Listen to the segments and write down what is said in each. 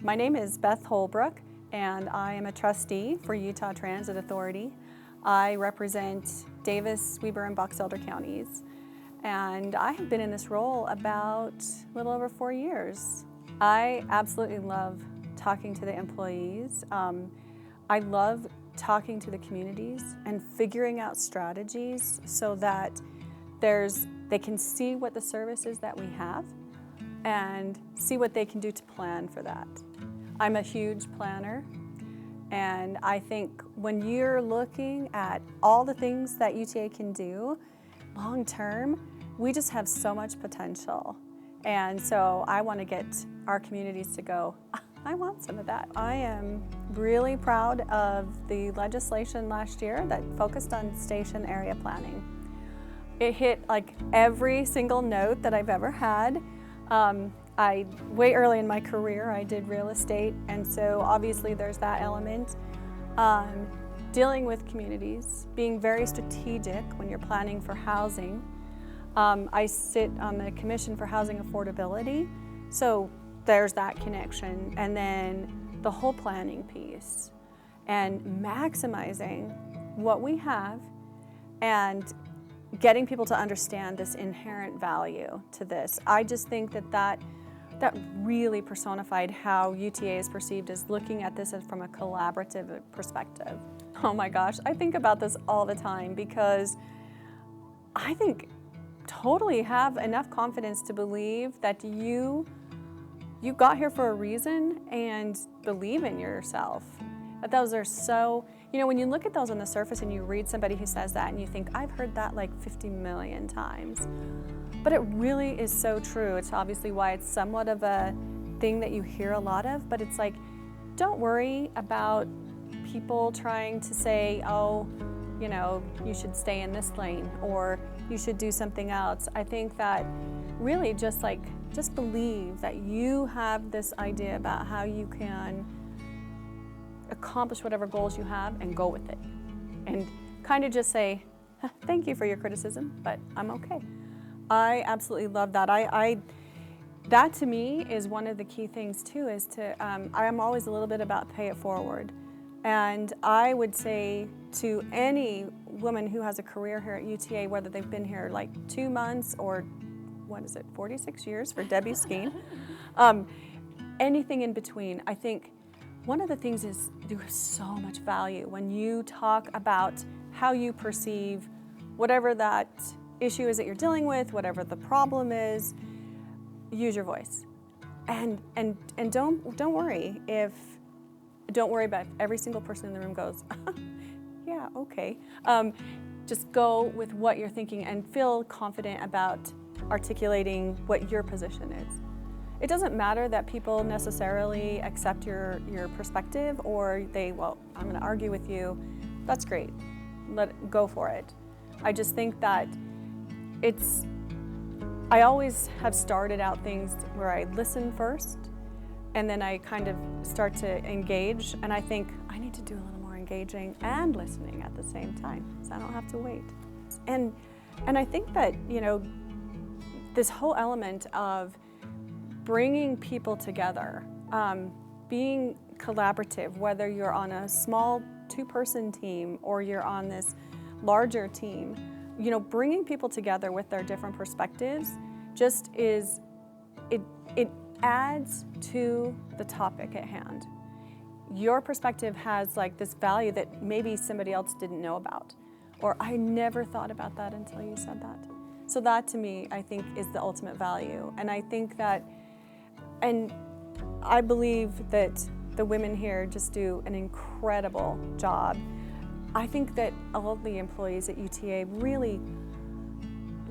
My name is Beth Holbrook, and I am a trustee for Utah Transit Authority. I represent Davis, Weber, and Box Elder counties, and I have been in this role about a little over 4 years. I absolutely love talking to the employees. I love talking to the communities and figuring out strategies so that they can see what the service is that we have and see what they can do to plan for that. I'm a huge planner, and I think when you're looking at all the things that UTA can do long term, we just have so much potential. And so I want to get our communities to go, I want some of that. I am really proud of the legislation last year that focused on station area planning. It hit like every single note that I've ever had. Way early in my career, I did real estate, and so obviously there's that element. Dealing with communities, being very strategic when you're planning for housing. I sit on the Commission for Housing Affordability, so there's that connection. And then the whole planning piece and maximizing what we have and getting people to understand this inherent value to this. I just think that really personified how UTA is perceived as looking at this as from a collaborative perspective. Oh my gosh, I think about this all the time because I think totally have enough confidence to believe that you got here for a reason and believe in yourself. But those are so, when you look at those on the surface and you read somebody who says that and you think, I've heard that like 50 million times. But it really is so true. It's obviously why it's somewhat of a thing that you hear a lot of, but it's like, don't worry about people trying to say, oh, you should stay in this lane or you should do something else. I think that really just believe that you have this idea about how you can accomplish whatever goals you have and go with it. And kind of just say, thank you for your criticism, but I'm okay. I absolutely love that. That to me is one of the key things too, is I'm always a little bit about pay it forward. And I would say to any woman who has a career here at UTA, whether they've been here like 2 months or 46 years for Debbie Skeen, anything in between, I think one of the things is you have so much value when you talk about how you perceive whatever that issue is that you're dealing with, whatever the problem is, use your voice. And don't worry about if every single person in the room goes, yeah, okay. Just go with what you're thinking and feel confident about articulating what your position is. It doesn't matter that people necessarily accept your perspective or I'm going to argue with you. That's great. Go for it. I just think that I always have started out things where I listen first and then I kind of start to engage, and I think I need to do a little more engaging and listening at the same time so I don't have to wait. And I think that, this whole element of bringing people together, being collaborative, whether you're on a small 2-person team or you're on this larger team, bringing people together with their different perspectives just it adds to the topic at hand. Your perspective has like this value that maybe somebody else didn't know about, or I never thought about that until you said that. So that to me, I think, is the ultimate value. And I think that, and I believe that the women here just do an incredible job. I think that all of the employees at UTA really,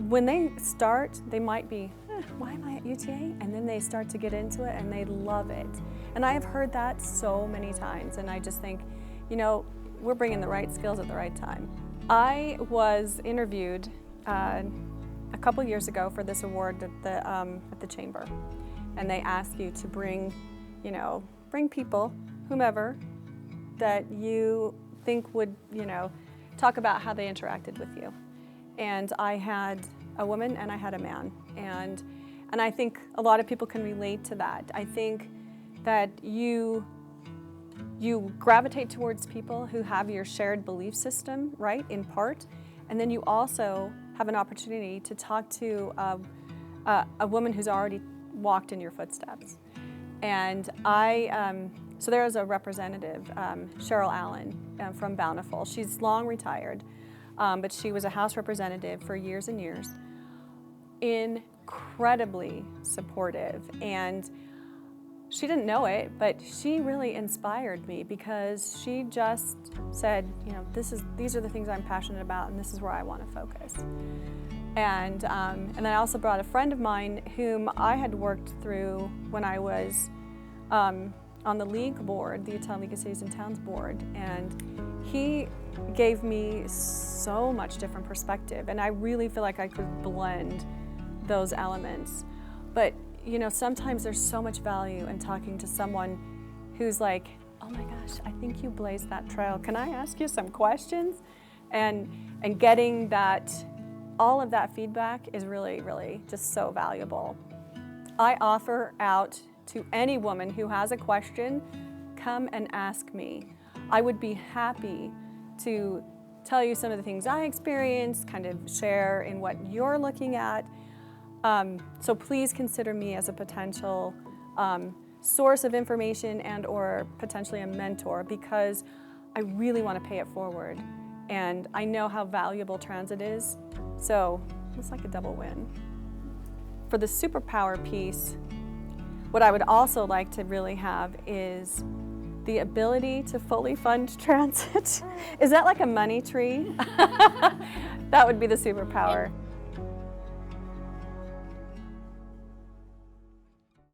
when they start, they might be, why am I at UTA? And then they start to get into it and they love it. And I have heard that so many times, and I just think, we're bringing the right skills at the right time. I was interviewed a couple years ago for this award at the chamber, and they ask you to bring people, whomever, that you think would, talk about how they interacted with you. And I had a woman and I had a man, and I think a lot of people can relate to that. I think that you gravitate towards people who have your shared belief system, right, in part, and then you also have an opportunity to talk to a woman who's already walked in your footsteps. And so there was a representative, Cheryl Allen from Bountiful. She's long retired, but she was a House representative for years and years. Incredibly supportive, and she didn't know it, but she really inspired me because she just said, you know, these are the things I'm passionate about, and this is where I want to focus. And then I also brought a friend of mine whom I had worked through when I was on the league board, the Utah League of Cities and Towns board, and he gave me so much different perspective, and I really feel like I could blend those elements. But you know, sometimes there's so much value in talking to someone who's like, oh my gosh, I think you blazed that trail. Can I ask you some questions? And getting that, all of that feedback is really, really just so valuable. I offer out to any woman who has a question, come and ask me. I would be happy to tell you some of the things I experienced, kind of share in what you're looking at. So please consider me as a potential source of information and or potentially a mentor, because I really want to pay it forward. And I know how valuable transit is, so it's like a double win. For the superpower piece, what I would also like to really have is the ability to fully fund transit. Is that like a money tree? That would be the superpower.